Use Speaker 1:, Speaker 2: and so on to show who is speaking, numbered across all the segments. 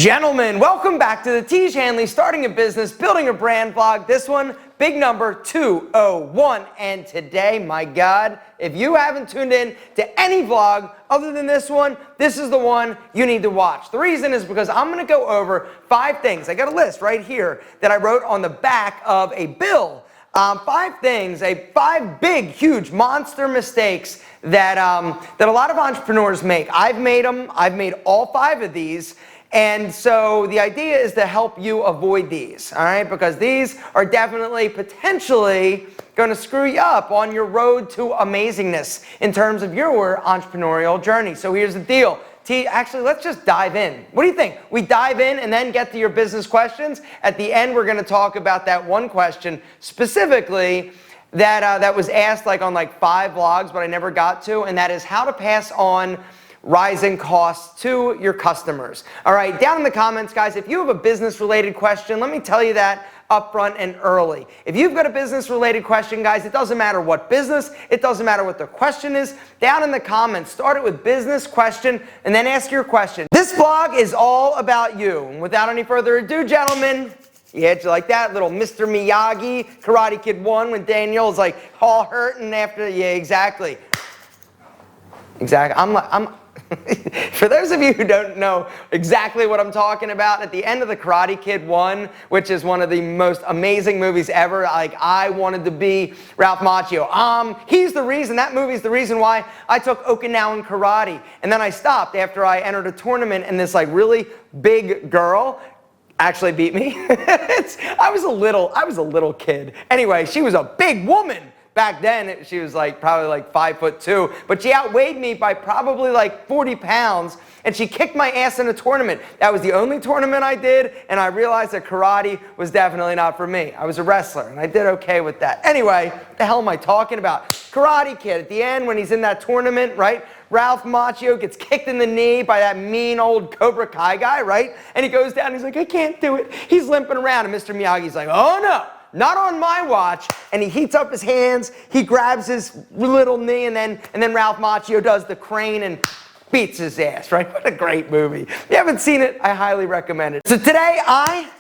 Speaker 1: Gentlemen, welcome back to the Tiege Hanley Starting a Business, Building a Brand vlog. This one, big number 201. And today, my God, if you haven't tuned in to any vlog other than this one, this is the one you need to watch. The reason is because I'm going to go over 5 things. I got a list right here that I wrote on the back of a bill. 5 things, 5 big, huge, monster mistakes that a lot of entrepreneurs make. I've made them. I've made all 5 of these. And so the idea is to help you avoid these, all right? Because these are definitely, potentially going to screw you up on your road to amazingness in terms of your entrepreneurial journey. So here's the deal. Actually, let's just dive in. What do you think? We dive in and then get to your business questions. At the end, we're going to talk about that one question specifically that was asked on 5 vlogs, but I never got to, and that is how to pass on rising costs to your customers. All right, down in the comments, guys, if you have a business-related question, let me tell you that up front and early. If you've got a business-related question, guys, it doesn't matter what business, it doesn't matter what the question is. Down in the comments, start it with business question and then ask your question. This vlog is all about you. And without any further ado, gentlemen, yeah, you like that little Mr. Miyagi, Karate Kid 1 when Daniel's all hurting after, yeah, exactly. Exactly. For those of you who don't know exactly what I'm talking about, at the end of the Karate Kid 1, which is one of the most amazing movies ever, I wanted to be Ralph Macchio. That movie's the reason why I took Okinawan karate. And then I stopped after I entered a tournament and this really big girl actually beat me. I was a little kid. Anyway, she was a big woman. Back then, she was probably 5'2", but she outweighed me by probably 40 pounds, and she kicked my ass in a tournament. That was the only tournament I did, and I realized that karate was definitely not for me. I was a wrestler, and I did okay with that. Anyway, what the hell am I talking about? Karate Kid, at the end, when he's in that tournament, right? Ralph Macchio gets kicked in the knee by that mean old Cobra Kai guy, right? And he goes down, and he's like, I can't do it. He's limping around, and Mr. Miyagi's like, oh no. Not on my watch, and he heats up his hands, he grabs his little knee, and then Ralph Macchio does the crane and beats his ass, right? What a great movie. If you haven't seen it, I highly recommend it. So today, I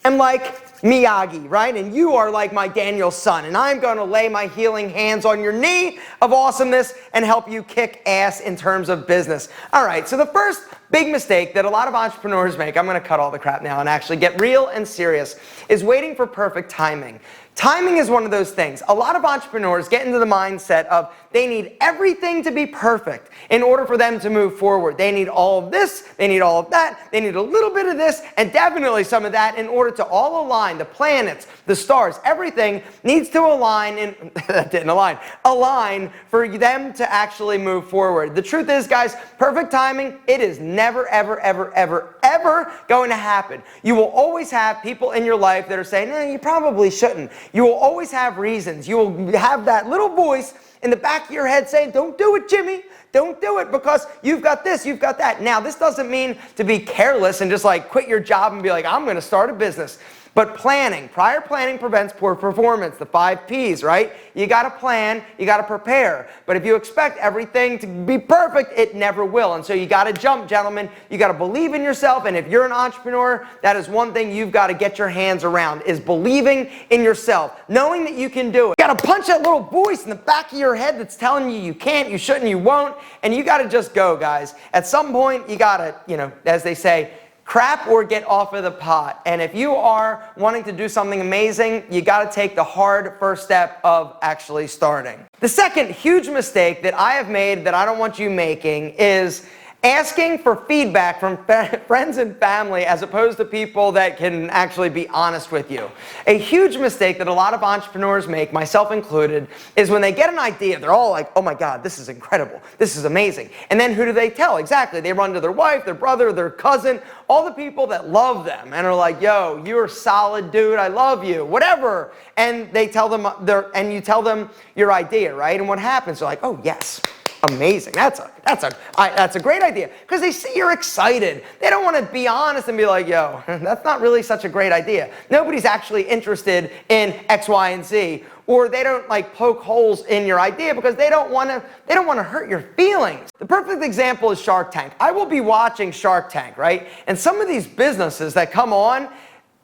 Speaker 1: am like Miyagi, right? And you are like my Daniel's son, and I'm going to lay my healing hands on your knee of awesomeness and help you kick ass in terms of business. All right, so the first big mistake that a lot of entrepreneurs make, I'm going to cut all the crap now and actually get real and serious, is waiting for perfect timing. Timing is one of those things. A lot of entrepreneurs get into the mindset of they need everything to be perfect in order for them to move forward. They need all of this, they need all of that, they need a little bit of this, and definitely some of that in order to all align. The planets, the stars, everything needs to align, that didn't align for them to actually move forward. The truth is, guys, perfect timing, it is never, ever, ever, ever, ever going to happen. You will always have people in your life that are saying, no, you probably shouldn't. You will always have reasons. You will have that little voice in the back of your head saying, don't do it, Jimmy. Don't do it because you've got this, you've got that. Now, this doesn't mean to be careless and just quit your job and be like, I'm going to start a business. But planning, prior planning prevents poor performance, the 5 Ps, right? You got to plan, you got to prepare. But if you expect everything to be perfect, it never will. And so you got to jump, gentlemen. You got to believe in yourself. And if you're an entrepreneur, that is one thing you've got to get your hands around, is believing in yourself, knowing that you can do it. You got to punch that little voice in the back of your head that's telling you you can't, you shouldn't, you won't. And you got to just go, guys. At some point, you got to, as they say, crap or get off of the pot. And if you are wanting to do something amazing, you got to take the hard first step of actually starting. The second huge mistake that I have made that I don't want you making is asking for feedback from friends and family as opposed to people that can actually be honest with you. A huge mistake that a lot of entrepreneurs make, myself included, is when they get an idea, they're all like, oh my God, this is incredible. This is amazing. And then who do they tell? Exactly. They run to their wife, their brother, their cousin, all the people that love them and are like, yo, you're a solid dude. I love you, whatever. And they tell them, and you tell them your idea, right? And what happens? They're like, oh yes. amazing. That's a great idea, because they see you're excited. They don't want to be honest and be like, yo, that's not really such a great idea. Nobody's actually interested in X, Y, and Z, or they don't like poke holes in your idea because they don't want to hurt your feelings. The perfect example is Shark Tank. I will be watching Shark Tank, right? And some of these businesses that come on,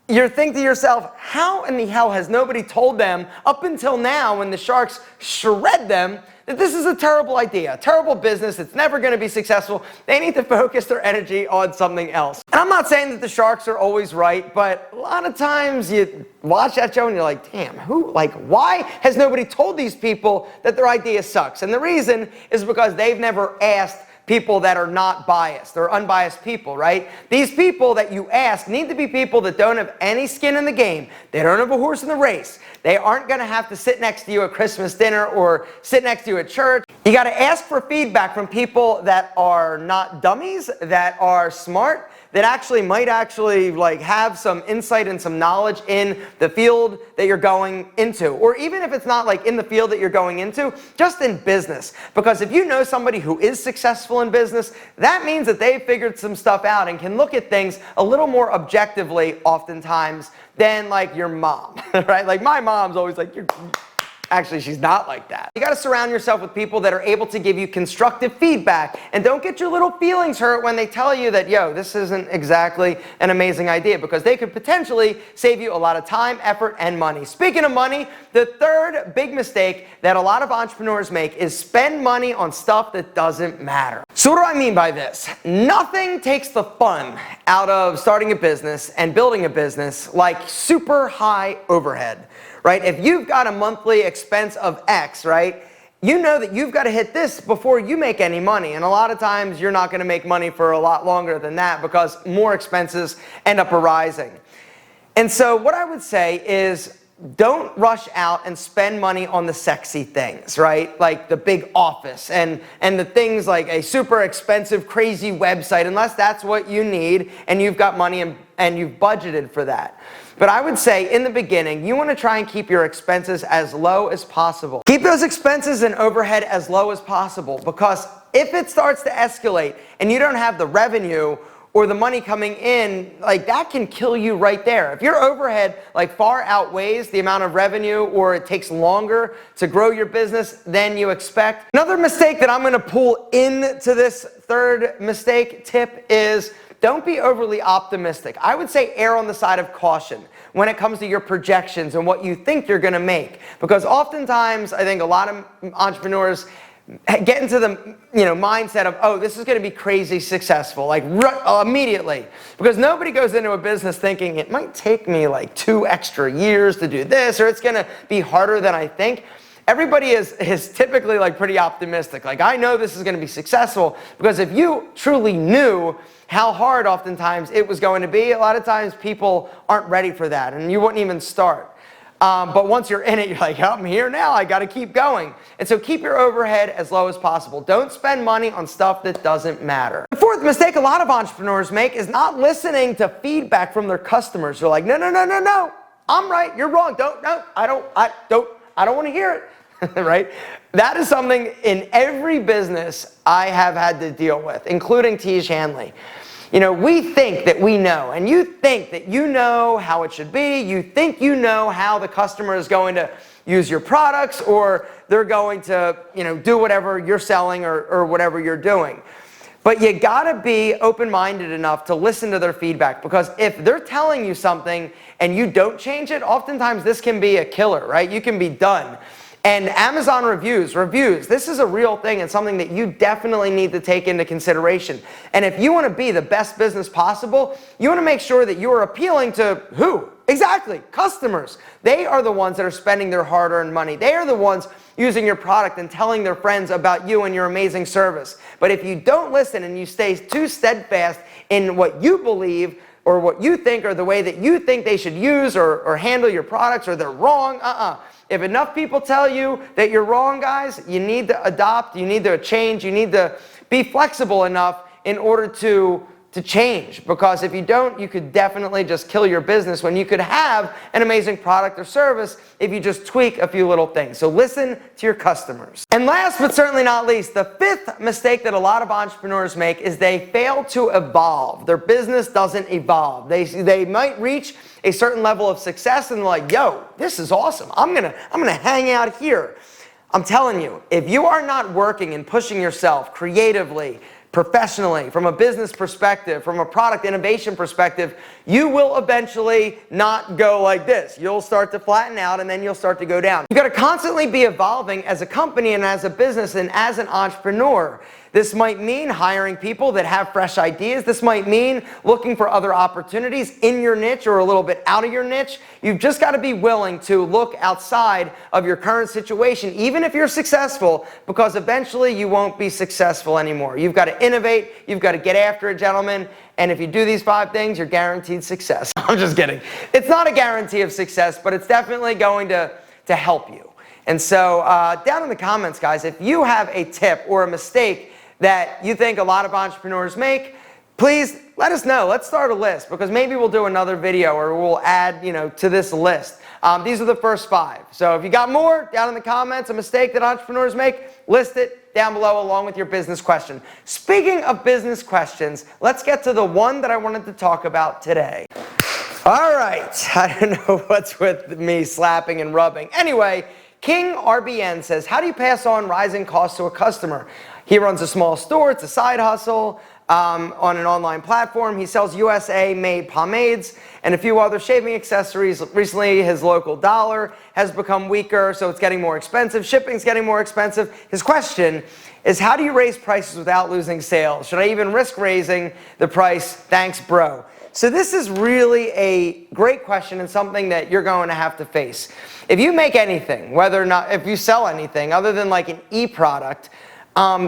Speaker 1: you think to yourself, how in the hell has nobody told them up until now, when the sharks shred them, that this is a terrible idea, a terrible business, it's never going to be successful. They need to focus their energy on something else. And I'm not saying that the sharks are always right, but a lot of times you watch that show and you're like, damn, why has nobody told these people that their idea sucks? And the reason is because they've never asked people that are not biased. They're unbiased people, right? These people that you ask need to be people that don't have any skin in the game. They don't have a horse in the race. They aren't going to have to sit next to you at Christmas dinner or sit next to you at church. You got to ask for feedback from people that are not dummies, that are smart, that might have some insight and some knowledge in the field that you're going into. Or even if it's not like in the field that you're going into, just in business. Because if you know somebody who is successful in business, that means that they've figured some stuff out and can look at things a little more objectively oftentimes than like your mom, right? Like my mom's always like, Actually, she's not like that. You got to surround yourself with people that are able to give you constructive feedback, and don't get your little feelings hurt when they tell you that, yo, this isn't exactly an amazing idea, because they could potentially save you a lot of time, effort, and money. Speaking of money, the third big mistake that a lot of entrepreneurs make is spend money on stuff that doesn't matter. So what do I mean by this? Nothing takes the fun out of starting a business and building a business like super high overhead. Right? If you've got a monthly expense of X, right, you know that you've got to hit this before you make any money. And a lot of times you're not going to make money for a lot longer than that, because more expenses end up arising. And so what I would say is, don't rush out and spend money on the sexy things, right? Like the big office and the things like a super expensive, crazy website, unless that's what you need and you've got money and you've budgeted for that. But I would say in the beginning, you want to try and keep your expenses as low as possible. Keep those expenses and overhead as low as possible, because if it starts to escalate and you don't have the revenue or the money coming in, like that can kill you right there. If your overhead like far outweighs the amount of revenue, or it takes longer to grow your business than you expect. Another mistake that I'm going to pull into this third mistake tip is, don't be overly optimistic. I would say err on the side of caution when it comes to your projections and what you think you're going to make. Because oftentimes, I think a lot of entrepreneurs get into the mindset of, oh, this is going to be crazy successful, like immediately. Because nobody goes into a business thinking it might take me like 2 extra years to do this, or it's going to be harder than I think. Everybody is typically like pretty optimistic. Like, I know this is going to be successful, because if you truly knew how hard oftentimes it was going to be, a lot of times people aren't ready for that and you wouldn't even start. But once you're in it, you're like, I'm here now, I got to keep going. And so keep your overhead as low as possible. Don't spend money on stuff that doesn't matter. The fourth mistake a lot of entrepreneurs make is not listening to feedback from their customers. They're like, no, I'm right, you're wrong. I don't want to hear it. Right? That is something in every business I have had to deal with, including Tiege Hanley. We think that we know, and you think that you know how it should be. You think you know how the customer is going to use your products, or they're going to, do whatever you're selling or whatever you're doing. But you gotta be open-minded enough to listen to their feedback, because if they're telling you something and you don't change it, oftentimes this can be a killer, right? You can be done. And Amazon reviews, this is a real thing and something that you definitely need to take into consideration. And if you want to be the best business possible, you want to make sure that you are appealing to who? Exactly, customers. They are the ones that are spending their hard-earned money. They are the ones using your product and telling their friends about you and your amazing service. But if you don't listen and you stay too steadfast in what you believe or what you think, or the way that you think they should use or handle your products, or they're wrong, If enough people tell you that you're wrong, guys, you need to adopt, you need to change, you need to be flexible enough in order to to change, because if you don't, you could definitely just kill your business when you could have an amazing product or service if you just tweak a few little things. So listen to your customers. And last but certainly not least, the fifth mistake that a lot of entrepreneurs make is they fail to evolve. Their business doesn't evolve. They might reach a certain level of success and they're like, yo, this is awesome. I'm gonna hang out here. I'm telling you, if you are not working and pushing yourself creatively, professionally, from a business perspective, from a product innovation perspective, you will eventually not go like this. You'll start to flatten out and then you'll start to go down. You've got to constantly be evolving as a company and as a business and as an entrepreneur. This might mean hiring people that have fresh ideas. This might mean looking for other opportunities in your niche or a little bit out of your niche. You've just got to be willing to look outside of your current situation, even if you're successful, because eventually you won't be successful anymore. You've got to innovate. You've got to get after it, gentlemen. And if you do these 5 things, you're guaranteed success. I'm just kidding. It's not a guarantee of success, but it's definitely going to help you. And so down in the comments, guys, if you have a tip or a mistake that you think a lot of entrepreneurs make, please let us know. Let's start a list, because maybe we'll do another video or we'll add, to this list. These are the first 5. So if you got more down in the comments, a mistake that entrepreneurs make, list it down below along with your business question. Speaking of business questions, let's get to the one that I wanted to talk about today. All right, I don't know what's with me slapping and rubbing. Anyway, King RBN says, how do you pass on rising costs to a customer? He runs a small store. It's a side hustle on an online platform. He sells USA-made pomades and a few other shaving accessories. Recently, his local dollar has become weaker, so it's getting more expensive. Shipping's getting more expensive. His question is, how do you raise prices without losing sales? Should I even risk raising the price? Thanks, bro. So this is really a great question and something that you're going to have to face. If you make anything, whether or not, if you sell anything other than like an e-product,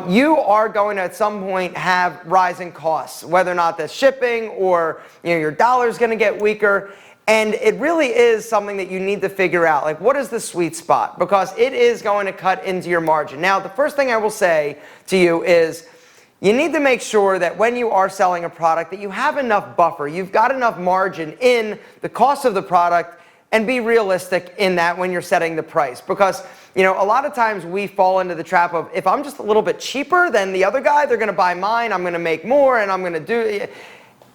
Speaker 1: you are going to at some point have rising costs, whether or not that's shipping or your dollar is going to get weaker. And it really is something that you need to figure out. Like, what is the sweet spot? Because it is going to cut into your margin. Now, the first thing I will say to you is you need to make sure that when you are selling a product that you have enough buffer. You've got enough margin in the cost of the product, and be realistic in that when you're setting the price. Because a lot of times we fall into the trap of, if I'm just a little bit cheaper than the other guy, they're going to buy mine, I'm going to make more, and I'm going to do.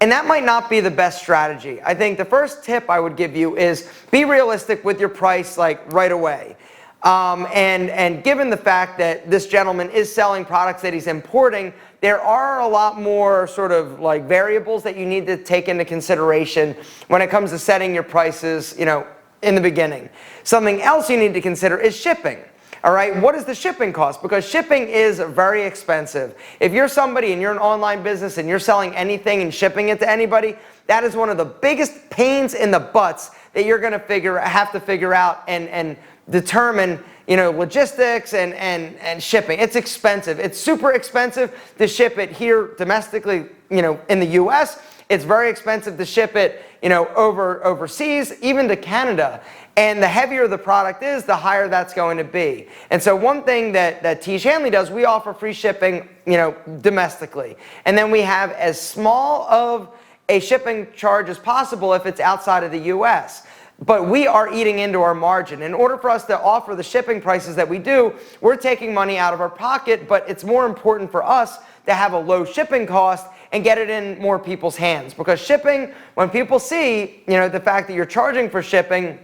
Speaker 1: And that might not be the best strategy. I think the first tip I would give you is be realistic with your price, like right away. And given the fact that this gentleman is selling products that he's importing, there are a lot more sort of like variables that you need to take into consideration when it comes to setting your prices, in the beginning. Something else you need to consider is shipping. All right, what is the shipping cost? Because shipping is very expensive. If you're somebody and you're an online business and you're selling anything and shipping it to anybody, that is one of the biggest pains in the butts that you're going to have to figure out and determine, logistics and shipping. It's expensive. It's super expensive to ship it here domestically, in the US. It's very expensive to ship it, overseas, even to Canada. And the heavier the product is, the higher that's going to be. And so one thing that Tiege Hanley does, we offer free shipping, domestically. And then we have as small of a shipping charge as possible if it's outside of the US. But we are eating into our margin. In order for us to offer the shipping prices that we do, we're taking money out of our pocket, but it's more important for us to have a low shipping cost and get it in more people's hands. Because shipping, when people see, the fact that you're charging for shipping,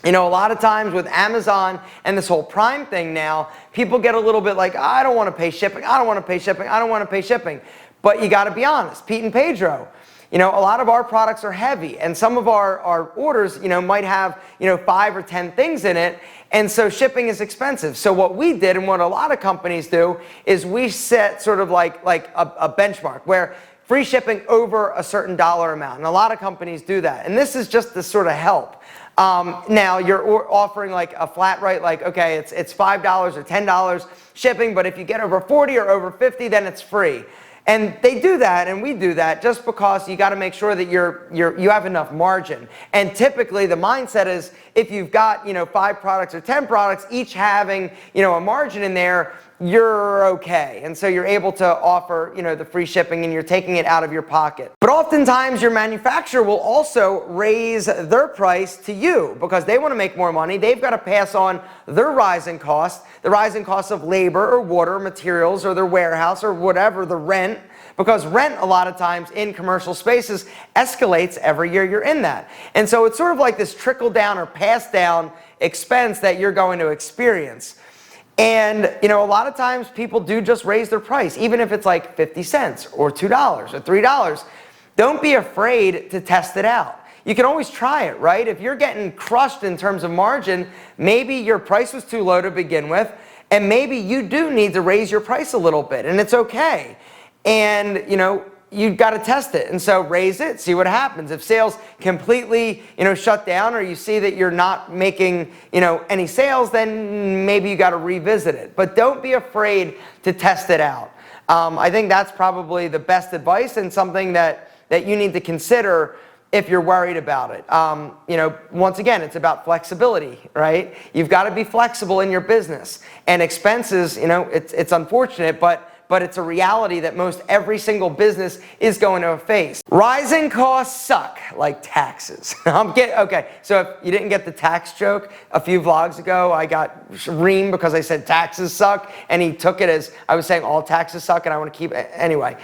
Speaker 1: a lot of times with Amazon and this whole Prime thing now, people get a little bit like, I don't want to pay shipping, I don't want to pay shipping, I don't want to pay shipping. But you got to be honest, Pete and Pedro, a lot of our products are heavy, and some of our orders, might have, 5 or 10 things in it, and so shipping is expensive. So what we did, and what a lot of companies do, is we set sort of like a benchmark where free shipping over a certain dollar amount, and a lot of companies do that. And this is just to sort of help. Now you're offering like a flat rate, like, okay, it's $5 or $10 shipping, but if you get over 40 or over 50, then it's free. And they do that, and we do that, just because you got to make sure that you have enough margin. And typically, the mindset is if you've got 5 products or 10 products, each having a margin in there, you're okay. And so you're able to offer, the free shipping and you're taking it out of your pocket. But oftentimes your manufacturer will also raise their price to you because they want to make more money. They've got to pass on their rising costs, the rising costs of labor or water, materials, or their warehouse or whatever, the rent. Because rent, a lot of times in commercial spaces, escalates every year you're in that. And so it's sort of like this trickle down or pass down expense that you're going to experience. And, a lot of times people do just raise their price, even if it's like 50 cents or $2 or $3. Don't be afraid to test it out. You can always try it, right? If you're getting crushed in terms of margin, maybe your price was too low to begin with, and maybe you do need to raise your price a little bit, and it's okay. And, you've got to test it. And so raise it, see what happens. If sales completely, shut down, or you see that you're not making, any sales, then maybe you got to revisit it. But don't be afraid to test it out. I think that's probably the best advice and something that you need to consider if you're worried about it. Once again, it's about flexibility, right? You've got to be flexible in your business. And expenses, it's unfortunate, but it's a reality that most every single business is going to face. Rising costs suck, like taxes. Okay, so if you didn't get the tax joke, a few vlogs ago, I got reamed because I said taxes suck, and he took it as I was saying all taxes suck, and I want to keep it. Anyway,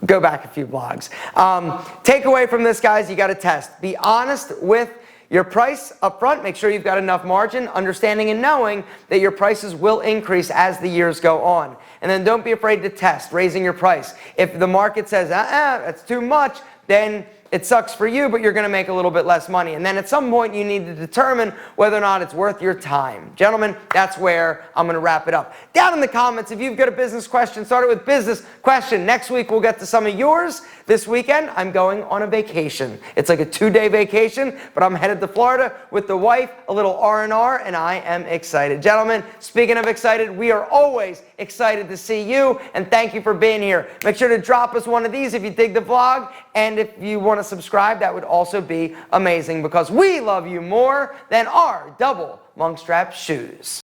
Speaker 1: go back a few vlogs. Takeaway from this, guys, you got to test. Be honest with your price up front. Make sure you've got enough margin, understanding and knowing that your prices will increase as the years go on. And then don't be afraid to test raising your price. If the market says, that's too much, then it sucks for you, but you're going to make a little bit less money. And then at some point, you need to determine whether or not it's worth your time. Gentlemen, that's where I'm going to wrap it up. Down in the comments, if you've got a business question, start it with business question. Next week, we'll get to some of yours. This weekend, I'm going on a vacation. It's like a 2-day vacation, but I'm headed to Florida with the wife, a little R&R, and I am excited. Gentlemen, speaking of excited, we are always excited to see you, and thank you for being here. Make sure to drop us one of these if you dig the vlog, and if you want to subscribe, that would also be amazing because we love you more than our double monk strap shoes.